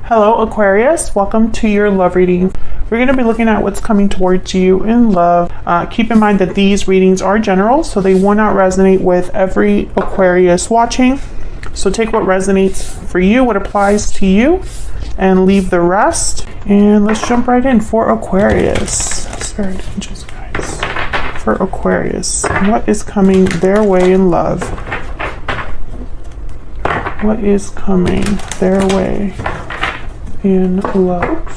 Hello Aquarius, welcome to your love reading. We're going to be looking at what's coming towards you in love. Keep in mind that these readings are general, so they will not resonate with every Aquarius watching. So take what resonates for you, what applies to you, and leave the rest. And let's jump right in for Aquarius. Spirit angels, guys. For Aquarius, what is coming their way in love? What is coming their way in love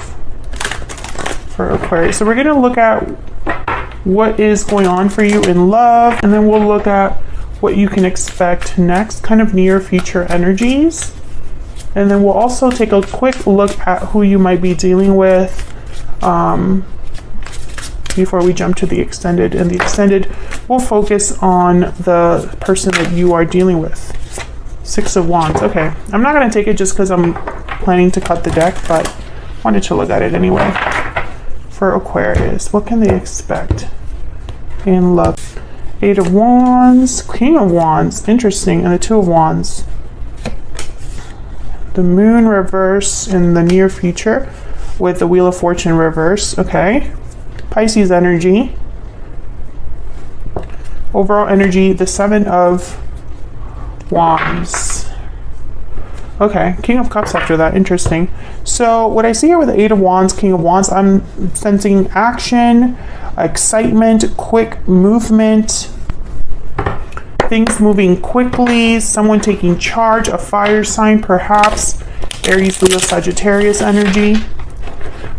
for Aquarius? So we're going to look at what is going on for you in love, and then we'll look at what you can expect next, kind of near future energies. And then we'll also take a quick look at who you might be dealing with before we jump to the extended. And the extended will focus on the person that you are dealing with. Six of Wands. Okay, I'm not going to take it just because I'm planning to cut the deck, but wanted to look at it anyway. For Aquarius, what can they expect in love? Eight of Wands, King of Wands, interesting, and the Two of Wands. The Moon reverse in the near future with the Wheel of Fortune reverse. Okay, Pisces energy. Overall energy, the Seven of Wands. Okay, King of Cups after that. Interesting. So what I see here with the Eight of Wands, King of Wands, I'm sensing action, excitement, quick movement, things moving quickly, someone taking charge, a fire sign perhaps, Aries, Leo, Sagittarius energy.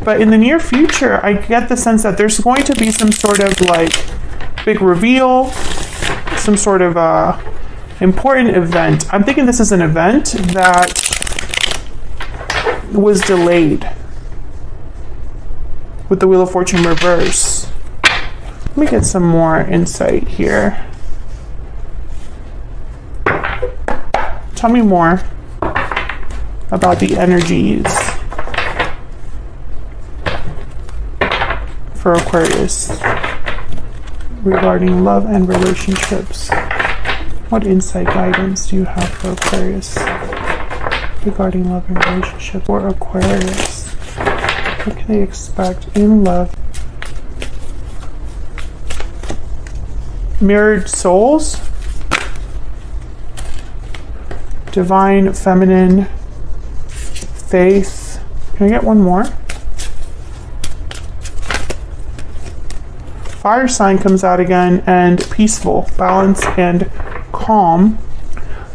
But in the near future, I get the sense that there's going to be some sort of like big reveal, some sort of important event. I'm thinking this is an event that was delayed with the Wheel of Fortune reverse. Let me get some more insight here. Tell me more about the energies for Aquarius regarding love and relationships. What insight guidance do you have for Aquarius regarding love and relationship? For Aquarius, what can they expect in love? Mirrored souls, divine feminine, faith. Can I get one more? Fire sign comes out again, and peaceful, balance, and calm.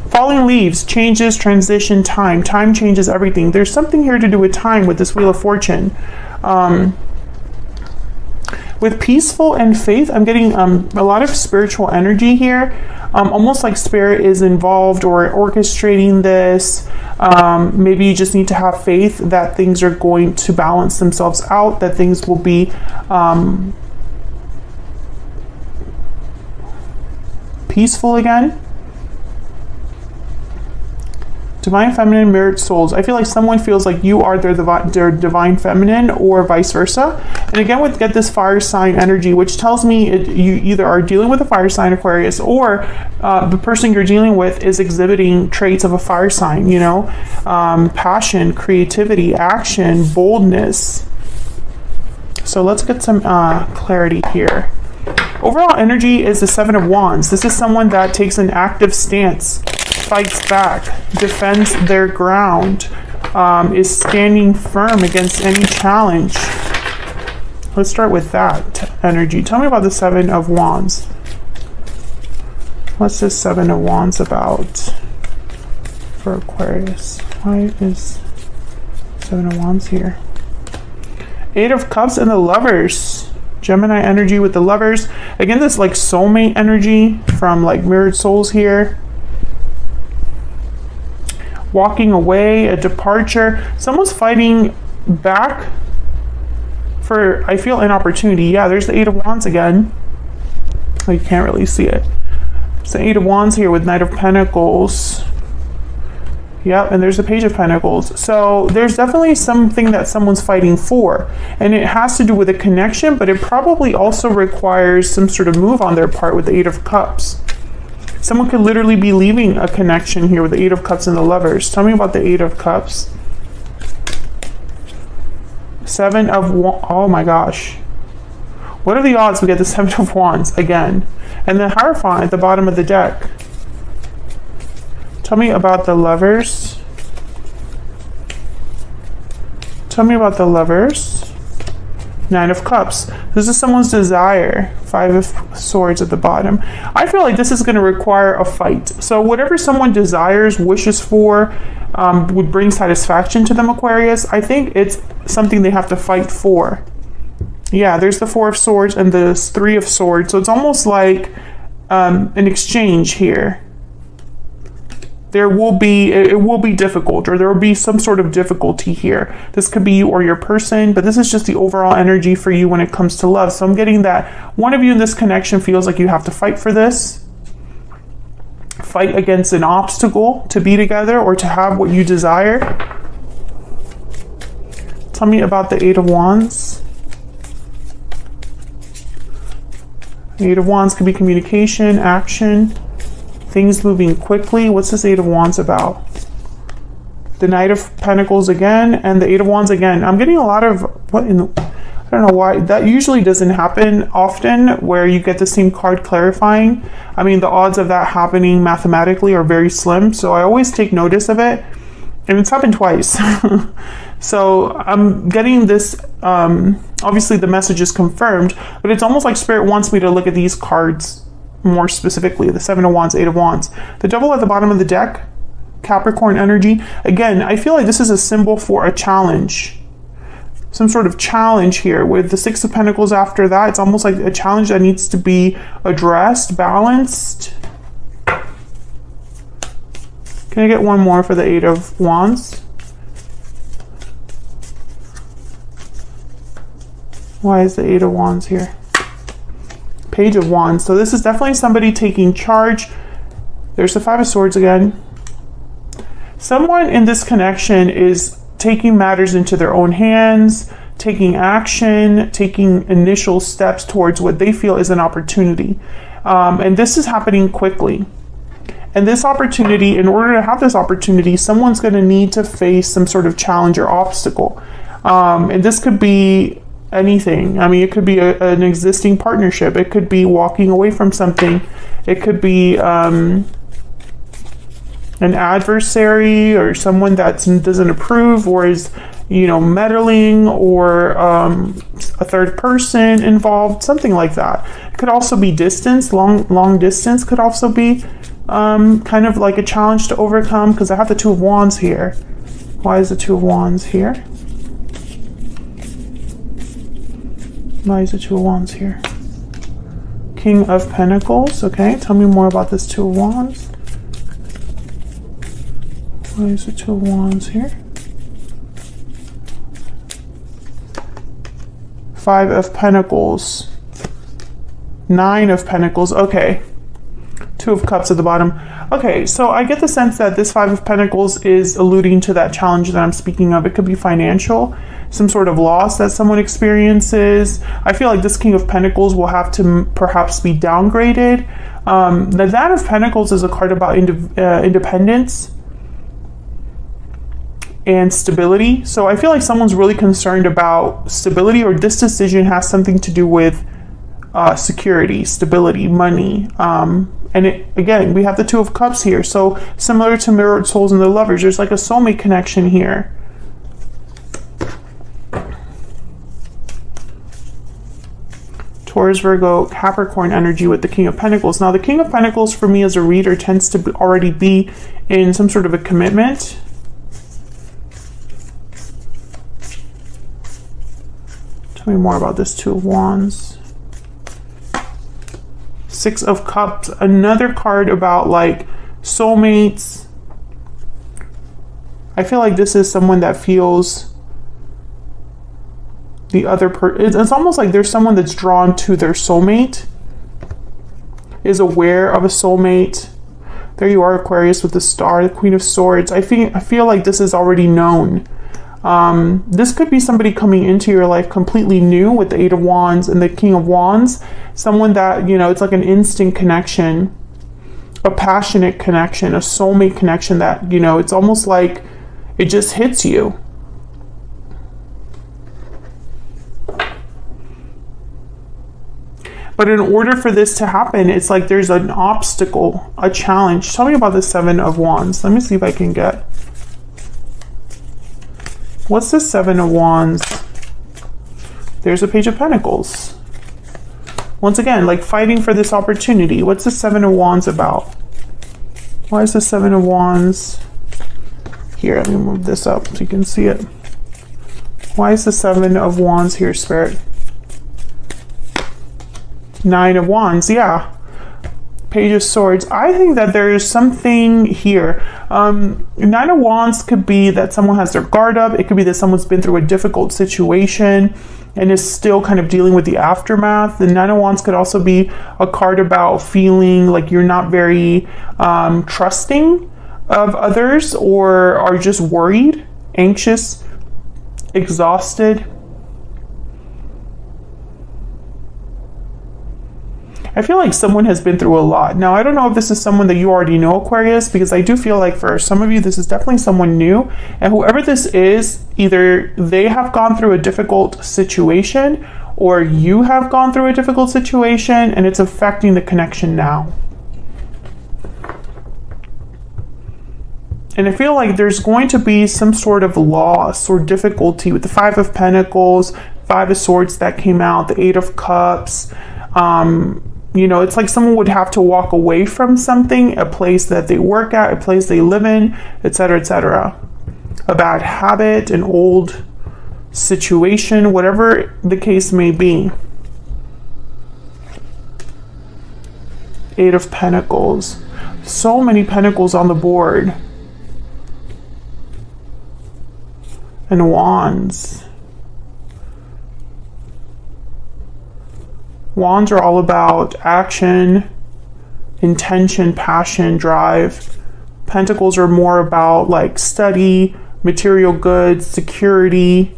Falling leaves, changes, transition, time. Time changes everything. There's something here to do with time with this Wheel of Fortune. With peaceful and faith, I'm getting a lot of spiritual energy here. Almost like spirit is involved or orchestrating this. Maybe you just need to have faith that things are going to balance themselves out, that things will be peaceful again. Divine feminine, mirrored souls. I feel like someone feels like you are their divine feminine, or vice versa. And again, we get this fire sign energy, which tells me you either are dealing with a fire sign, Aquarius, or the person you're dealing with is exhibiting traits of a fire sign, you know, passion, creativity, action, boldness. So let's get some clarity here. Overall energy is the Seven of Wands. This is someone that takes an active stance, fights back, defends their ground, is standing firm against any challenge. Let's start with that energy. Tell me about the Seven of Wands. What's this Seven of Wands about for Aquarius? Why is Seven of Wands here? Eight of Cups and the Lovers. Gemini energy with the Lovers. Again, this like soulmate energy from like mirrored souls here. Walking away, a departure. Someone's fighting back for, I feel, an opportunity. Yeah, there's the Eight of Wands again. Oh, you can't really see it. It's the Eight of Wands here with Knight of Pentacles. Yep, and there's the Page of Pentacles. So there's definitely something that someone's fighting for. And it has to do with a connection, but it probably also requires some sort of move on their part with the Eight of Cups. Someone could literally be leaving a connection here with the Eight of Cups and the Lovers. Tell me about the Eight of Cups. Oh my gosh. What are the odds we get the Seven of Wands again? And the Hierophant at the bottom of the deck. Tell me about the Lovers. Tell me about the Lovers. Nine of Cups. This is someone's desire. Five of Swords at the bottom. I feel like this is going to require a fight. So whatever someone desires, wishes for, would bring satisfaction to them, Aquarius. I think it's something they have to fight for. Yeah, there's the Four of Swords and the Three of Swords. So it's almost like an exchange here. It will be difficult, or there will be some sort of difficulty here. This could be you or your person, but this is just the overall energy for you when it comes to love. So I'm getting that one of you in this connection feels like you have to fight for this. Fight against an obstacle to be together or to have what you desire. Tell me about the Eight of Wands. The Eight of Wands could be communication, action, things moving quickly. What's this Eight of Wands about? The Knight of Pentacles again, and the Eight of Wands again. I'm getting a lot of, I don't know why. That usually doesn't happen often, where you get the same card clarifying. I mean, the odds of that happening mathematically are very slim, so I always take notice of it. And it's happened twice. So I'm getting this, obviously the message is confirmed, but it's almost like Spirit wants me to look at these cards more specifically. The Seven of Wands, Eight of Wands. The Devil at the bottom of the deck, Capricorn energy. Again, I feel like this is a symbol for a challenge. Some sort of challenge here with the Six of Pentacles after that. It's almost like a challenge that needs to be addressed, balanced. Can I get one more for the Eight of Wands? Why is the Eight of Wands here? Page of Wands. So this is definitely somebody taking charge. There's the Five of Swords again. Someone in this connection is taking matters into their own hands, taking action, taking initial steps towards what they feel is an opportunity. And this is happening quickly. And this opportunity, in order to have this opportunity, someone's going to need to face some sort of challenge or obstacle. And this could be anything. I mean, it could be an existing partnership. It could be walking away from something. It could be an adversary or someone that doesn't approve or is, meddling, or a third person involved, something like that. It could also be distance, long distance could also be kind of like a challenge to overcome, because I have the Two of Wands here. Why is the Two of Wands here? Why is the Two of Wands here? King of Pentacles. Okay, tell me more about this Two of Wands. Why is the Two of Wands here? Five of Pentacles. Nine of Pentacles. Okay. Two of Cups at the bottom. Okay, so I get the sense that this Five of Pentacles is alluding to that challenge that I'm speaking of. It could be financial, some sort of loss that someone experiences. I feel like this King of Pentacles will have to perhaps be downgraded. The Nine of Pentacles is a card about independence and stability. So I feel like someone's really concerned about stability, or this decision has something to do with security, stability, money. And again, we have the Two of Cups here. So similar to Mirrored Souls and the Lovers, there's like a soulmate connection here. Taurus, Virgo, Capricorn energy with the King of Pentacles. Now the King of Pentacles for me as a reader tends to already be in some sort of a commitment. Tell me more about this Two of Wands. Six of Cups, another card about like soulmates. I feel like this is someone that feels the other person. It's almost like there's someone that's drawn to their soulmate, is aware of a soulmate. There you are, Aquarius, with the Star, the Queen of Swords. I feel like this is already known. This could be somebody coming into your life completely new with the Eight of Wands and the King of Wands. Someone that, it's like an instant connection, a passionate connection, a soulmate connection that, it's almost like it just hits you. But in order for this to happen, it's like there's an obstacle, a challenge. Tell me about the Seven of Wands. Let me see if I can get. What's the Seven of Wands? There's a Page of Pentacles. Once again, like fighting for this opportunity. What's the Seven of Wands about? Why is the Seven of Wands? Here, let me move this up so you can see it. Why is the Seven of Wands here, Spirit? Nine of Wands, yeah. Page of Swords. I think that there is something here. Nine of Wands could be that someone has their guard up. It could be that someone's been through a difficult situation and is still kind of dealing with the aftermath. The Nine of Wands could also be a card about feeling like you're not very trusting of others, or are just worried, anxious, exhausted. I feel like someone has been through a lot. Now, I don't know if this is someone that you already know, Aquarius, because I do feel like for some of you, this is definitely someone new. And whoever this is, either they have gone through a difficult situation or you have gone through a difficult situation and it's affecting the connection now. And I feel like there's going to be some sort of loss or difficulty with the Five of Pentacles, Five of Swords that came out, the Eight of Cups. You know, it's like someone would have to walk away from something, a place that they work at, a place they live in, etc., etc. A bad habit, an old situation, whatever the case may be. Eight of Pentacles. So many pentacles on the board. And Wands. Wands are all about action, intention, passion, drive. Pentacles are more about like study, material goods, security,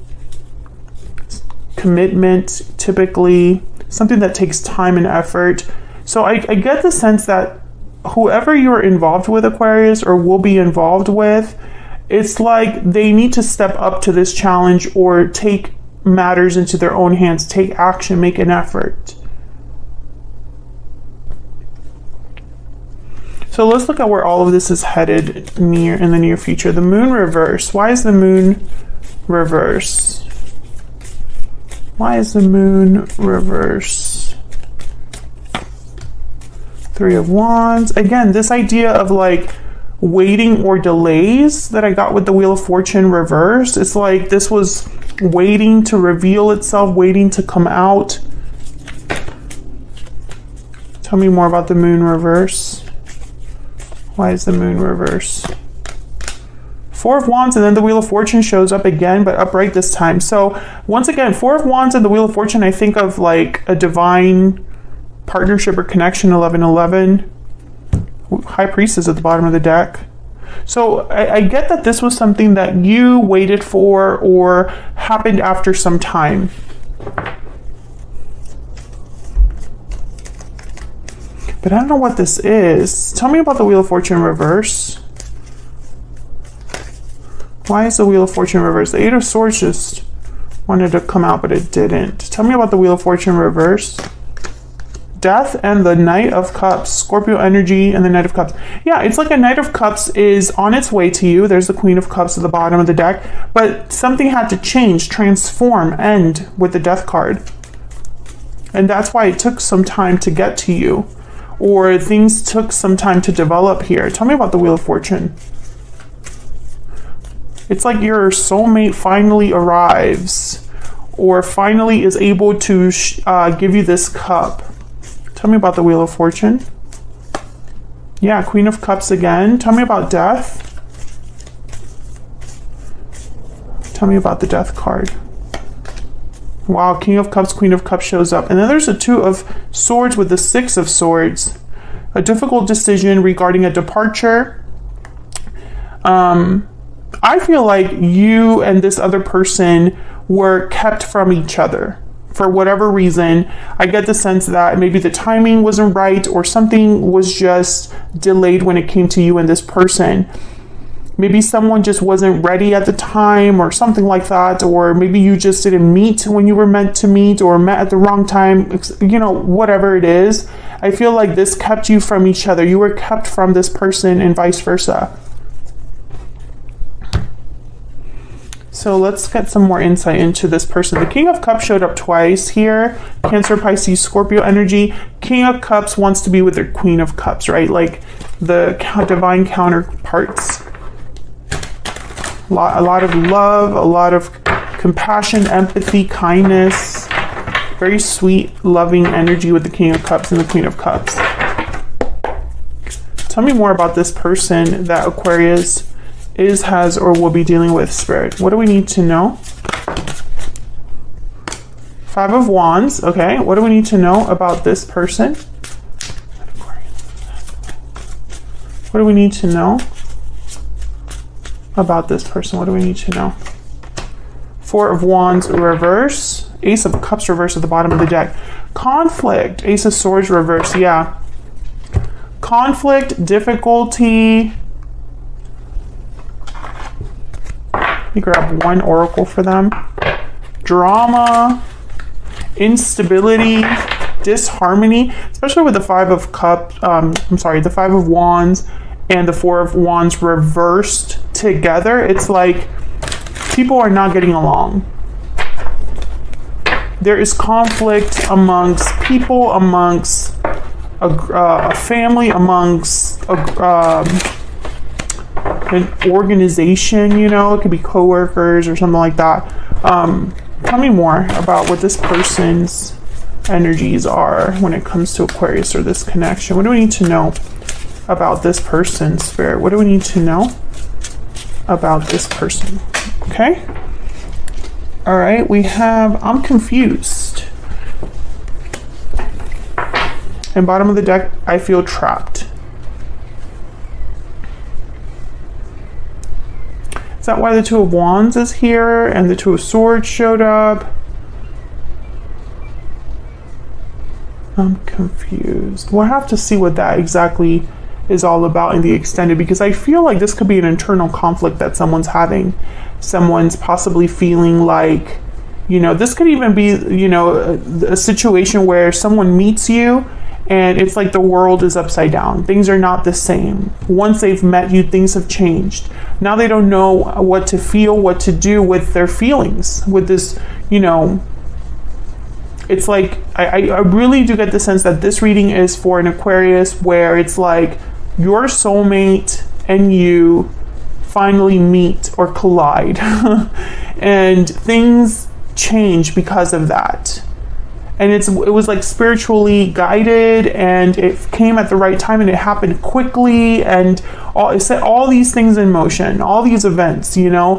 commitment, typically something that takes time and effort. So I get the sense that whoever you're involved with, Aquarius, or will be involved with, it's like they need to step up to this challenge or take matters into their own hands, take action, make an effort. So let's look at where all of this is headed in the near future. The Moon reverse. Why is the Moon reverse? Why is the Moon reverse? Three of Wands. Again, this idea of like waiting or delays that I got with the Wheel of Fortune reverse. It's like this was waiting to reveal itself, waiting to come out. Tell me more about the Moon reverse. Why is the Moon reverse? Four of Wands, and then the Wheel of Fortune shows up again, but upright this time. So once again, Four of Wands and the Wheel of Fortune, I think of like a divine partnership or connection, 1111. High Priestess at the bottom of the deck. So I get that this was something that you waited for or happened after some time. But I don't know what this is. Tell me about the Wheel of Fortune reverse. Why is the Wheel of Fortune reverse? The Eight of Swords just wanted to come out, but it didn't. Tell me about the Wheel of Fortune reverse. Death and the Knight of Cups. Scorpio energy and the Knight of Cups. Yeah, it's like a Knight of Cups is on its way to you. There's the Queen of Cups at the bottom of the deck. But something had to change, transform, end with the Death card. And that's why it took some time to get to you. Or things took some time to develop here. Tell me about the Wheel of Fortune. It's like your soulmate finally arrives or finally is able to give you this cup. Tell me about the Wheel of Fortune. Yeah, Queen of Cups again. Tell me about death. Tell me about the Death card. Wow, King of Cups, Queen of Cups shows up. And then there's a Two of Swords with the Six of Swords. A difficult decision regarding a departure. I feel like you and this other person were kept from each other. For whatever reason, I get the sense that maybe the timing wasn't right or something was just delayed when it came to you and this person. maybe someone just wasn't ready at the time or something like that, or maybe you just didn't meet when you were meant to meet, or met at the wrong time, you know, whatever it is. I feel like this kept you from each other. You were kept from this person and vice versa. So let's get some more insight into this person. The King of Cups showed up twice here. Cancer, Pisces, Scorpio energy. King of Cups wants to be with their Queen of Cups, right? Like the divine counterparts. A lot of love, a lot of compassion, empathy, kindness. Very sweet, loving energy with the King of Cups and the Queen of Cups. Tell me more about this person that Aquarius is, has, or will be dealing with, Spirit. What do we need to know? Five of Wands. Okay, what do we need to know about this person? What do we need to know about this person? What do we need to know? Four of Wands reverse. Ace of Cups reverse at the bottom of the deck. Conflict. Ace of Swords reverse. Yeah. Conflict, difficulty. Let me grab one oracle for them. Drama, instability, disharmony, especially with the Five of Cups, the Five of Wands and the Four of Wands reversed together. It's like people are not getting along. There is conflict amongst people, amongst a family, amongst an organization, you know, it could be co-workers or something like that. Tell me more about what this person's energies are when it comes to Aquarius or this connection. What do we need to know about this person, Spirit? What do we need to know about this person? Okay. All right, we have, I'm confused. And bottom of the deck, I feel trapped. Is that why the Two of Wands is here and the Two of Swords showed up? I'm confused. We'll have to see what that exactly is all about in the extended, because I feel like this could be an internal conflict that someone's having. Someone's possibly feeling like, you know, this could even be, you know, a situation where someone meets you and it's like the world is upside down. Things are not the same. Once they've met you, things have changed. Now they don't know what to feel, what to do with their feelings, with this, you know, it's like, I really do get the sense that this reading is for an Aquarius where it's like your soulmate and you finally meet or collide and things change because of that. And it was like spiritually guided, and it came at the right time, and it happened quickly, and it set all these things in motion, all these events, you know,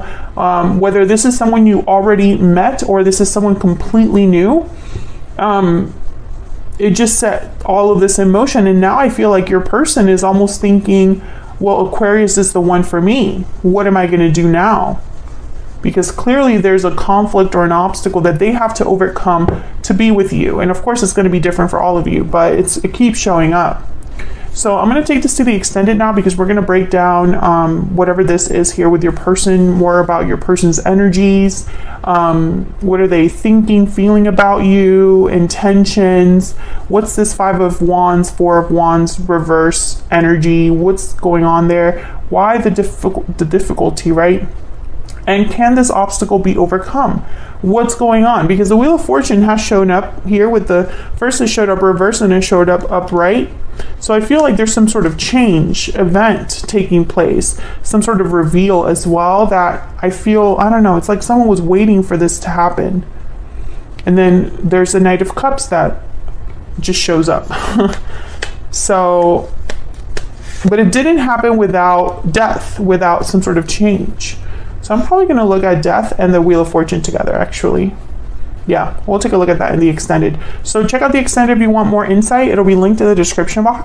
whether this is someone you already met or this is someone completely new, it just set all of this in motion. And now I feel like your person is almost thinking, well, Aquarius is the one for me. What am I going to do now? Because clearly there's a conflict or an obstacle that they have to overcome to be with you. And of course it's going to be different for all of you, but it keeps showing up. So I'm going to take this to the extended now, because we're going to break down whatever this is here with your person, more about your person's energies. What are they thinking, feeling about you, intentions? What's this Five of Wands, Four of Wands reverse energy? What's going on there? Why the difficulty, right? And can this obstacle be overcome? What's going on? Because the Wheel of Fortune has shown up here with the first, it showed up reverse and it showed up upright. So I feel like there's some sort of change event taking place, some sort of reveal as well, that I feel, I don't know, it's like someone was waiting for this to happen. And then there's the Knight of Cups that just shows up. So, but it didn't happen without death, without some sort of change. So I'm probably going to look at death and the Wheel of Fortune together, actually. Yeah, we'll take a look at that in the extended. So check out the extended if you want more insight. It'll be linked in the description box.